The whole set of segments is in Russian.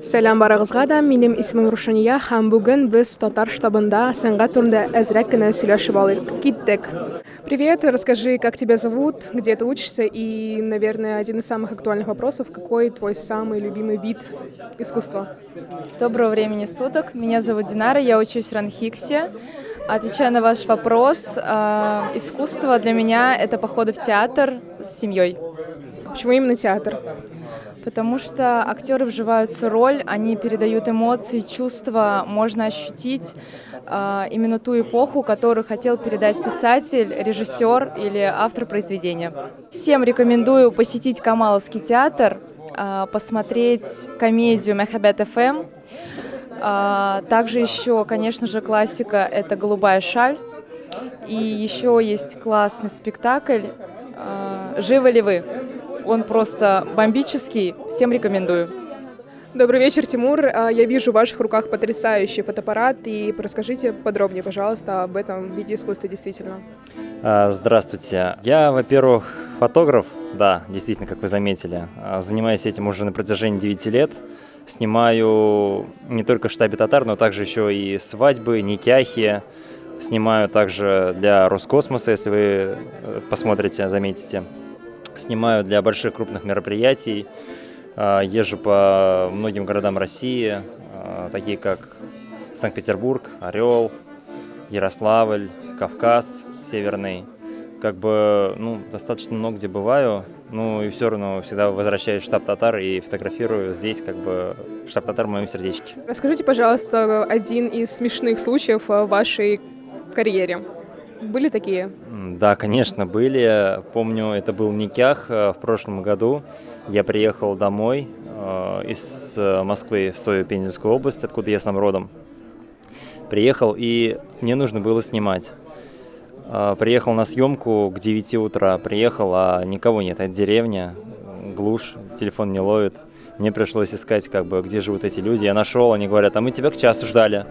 Сәлам барыгызга да, минем исемем Рушания һәм бүген без Татар штабында сәнгать турында әзрәк кенә сөйләшеп алыйк. Киттек. Привет, расскажи, как тебя зовут, где ты учишься и, наверное, один из самых актуальных вопросов, какой твой самый любимый вид искусства? Доброго времени суток. Меня зовут Динара, я учусь в РАНХИКСе. Отвечая на ваш вопрос, искусство для меня — это походы в театр с семьей. Почему именно театр? Потому что актеры вживаются в роль, они передают эмоции, чувства, можно ощутить именно ту эпоху, которую хотел передать писатель, режиссер или автор произведения. Всем рекомендую посетить Камаловский театр, посмотреть комедию «Мехабет ФМ». Также еще, конечно же, классика — это «Голубая шаль». И еще есть классный спектакль «Живы ли вы?». Он просто бомбический, всем рекомендую. Добрый вечер, Тимур. Я вижу в ваших руках потрясающий фотоаппарат. И расскажите подробнее, пожалуйста, об этом виде искусства действительно. Здравствуйте. Я, во-первых, фотограф, да, действительно, как вы заметили. Занимаюсь этим уже на протяжении 9 лет. Снимаю не только в штабе «Татар», но также еще и свадьбы, никяхи. Снимаю также для Роскосмоса, если вы посмотрите, заметите. Снимаю для больших крупных мероприятий. Езжу по многим городам России, такие как Санкт-Петербург, Орел, Ярославль, Кавказ Северный. Достаточно много где бываю, и все равно всегда возвращаюсь в штаб «Татар» и фотографирую здесь, штаб «Татар» в моем сердечке. Расскажите, пожалуйста, один из смешных случаев в вашей карьере. Были такие? Да, конечно, были. Помню, это был никях в прошлом году. Я приехал домой из Москвы в свою Пензенскую область, откуда я сам родом. Приехал, и мне нужно было снимать. Приехал на съемку к 9 утра, а никого нет. Это деревня, глушь, телефон не ловит. Мне пришлось искать, где живут эти люди. Я нашел, они говорят, а мы тебя к часу ждали.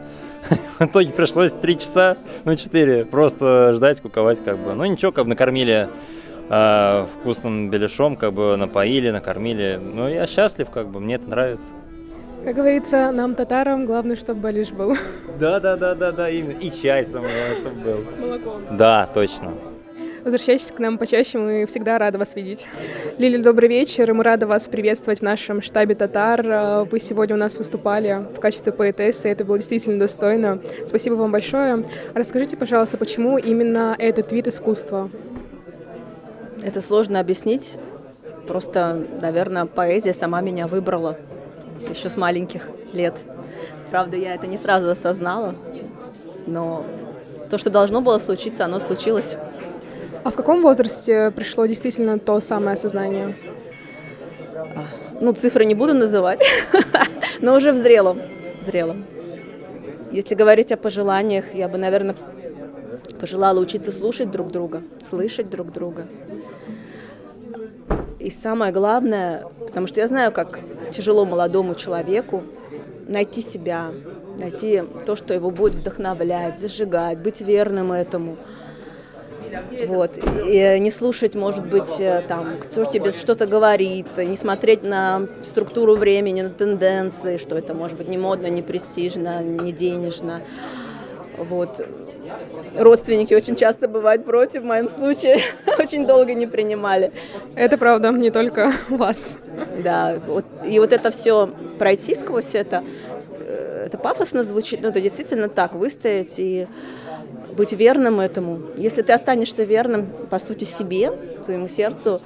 В итоге пришлось 3 часа, 4, просто ждать, куковать, ничего, накормили вкусным беляшом, напоили, накормили. Я счастлив, мне это нравится. Как говорится, нам, татарам, главное, чтобы балиш был. Да, именно. И чай самое главное, чтобы был. С молоком. Да, точно. Возвращайтесь к нам почаще, мы всегда рады вас видеть. Лили, добрый вечер, мы рады вас приветствовать в нашем штабе «Татар». Вы сегодня у нас выступали в качестве поэтессы, это было действительно достойно. Спасибо вам большое. Расскажите, пожалуйста, почему именно этот вид искусства? Это сложно объяснить, просто, наверное, поэзия сама меня выбрала еще с маленьких лет. Правда, я это не сразу осознала, но то, что должно было случиться, оно случилось. А в каком возрасте пришло действительно то самое осознание? Цифры не буду называть, но уже в зрелом. Если говорить о пожеланиях, я бы, наверное, пожелала учиться слушать друг друга, слышать друг друга. И самое главное, потому что я знаю, как тяжело молодому человеку найти себя, найти то, что его будет вдохновлять, зажигать, быть верным этому. И не слушать, может быть, кто тебе что-то говорит, не смотреть на структуру времени, на тенденции, что это может быть не модно, не престижно, не денежно. Родственники очень часто бывают против, в моем случае очень долго не принимали. Это правда, не только вас. Да, и это все пройти сквозь это пафосно звучит, но это действительно так, выстоять и быть верным этому. Если ты останешься верным, по сути, себе, своему сердцу,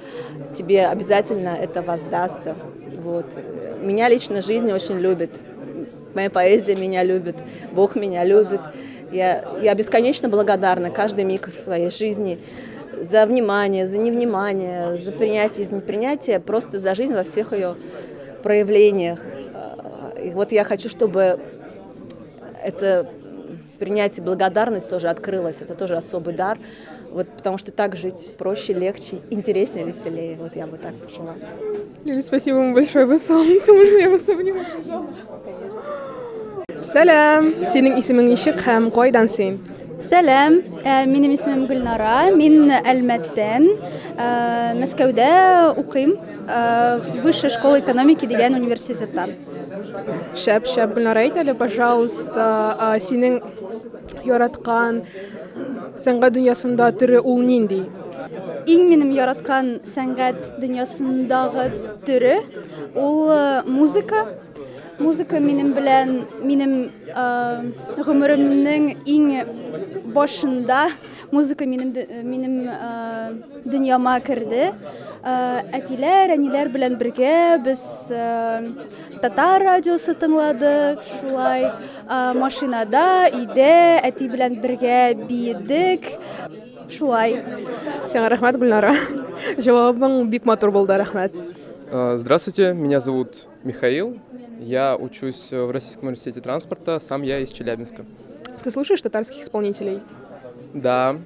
тебе обязательно это воздастся. Меня лично жизнь очень любит, моя поэзия меня любит, Бог меня любит. Я бесконечно благодарна каждый миг своей жизни за внимание, за невнимание, за принятие, за непринятие, просто за жизнь во всех ее проявлениях. И я хочу, чтобы это принятие, благодарность тоже открылась. Это тоже особый дар, потому что так жить проще, легче, интереснее, веселее. Я бы так пожелала. Лили, спасибо вам большое, вы солнце. Можно я вас обниму, пожалуйста? Сәлам, синең исемең ничек һәм кайдан син? Сәлам, минем исемем Гөлнара, мин Әлмәттән, Мәскәүдә укыйм, Высшая школа экономики дигән университетта. Шәп, Гүлнара, әйт әле, пожалуйста, синең яраткан сәнгать дөньясында түре ул нинди? Иң минем яраткан сәнгать дөньясындагы төре ул музыка. Музыка минем белән минем гомеремнең иң башында музыка минем дөньяма керде. Әтиләр, әниләр белән бергә без татар радиосы тыңладык, шулай машинада, өйдә әти белән бергә биедек. Шулай. Сиңа рәхмәт, Гүлнара. Җавабың бик матур булды, рәхмәт. Здравствуйте, меня зовут Михаил. Я учусь в Российском университете транспорта, сам я из Челябинска. Ты слушаешь татарских исполнителей? Да,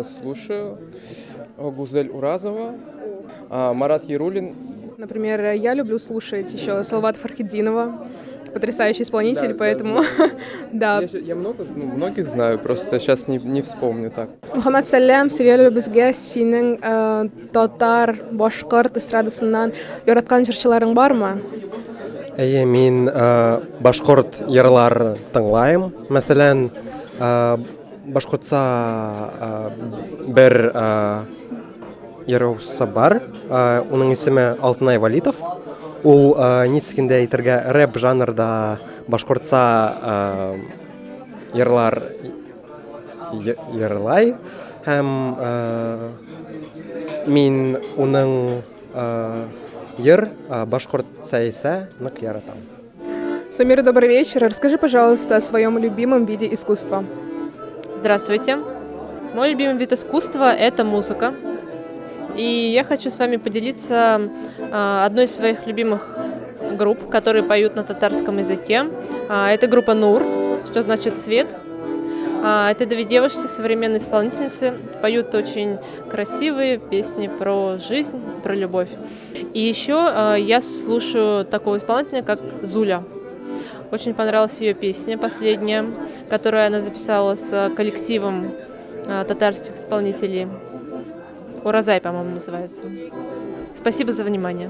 слушаю Гузель Уразова, Марат Ярулин. Например, я люблю слушать еще Салавата Фархетдинова, потрясающий исполнитель, Да, поэтому да. Я многих знаю, просто сейчас не вспомню так. Мөхәммәд Сәләм, сөйләле безгә синең татар, башкорт эстрадасыннан яраткан җырчыларың бармы? Әйе, мин башкорт йырлар тыңлайм. Мәсәлән, башкортса бер йырлаучысы бар. Уның исеме Алтынай Валитов. Ул ничек инде әйтергә, рэп жанрда башкортса йырлар йырлай. Һәм мин уның йыр башкортса исә нык яратам. Самира, добрый вечер. Расскажи, пожалуйста, о своем любимом виде искусства. Здравствуйте. Мой любимый вид искусства – это музыка. И я хочу с вами поделиться одной из своих любимых групп, которые поют на татарском языке. Это группа «Нур», что значит «цвет». Это две девушки, современные исполнительницы, поют очень красивые песни про жизнь, про любовь. И еще я слушаю такого исполнителя, как Зуля. Очень понравилась ее песня последняя, которую она записала с коллективом татарских исполнителей. «Уразай», по-моему, называется. Спасибо за внимание.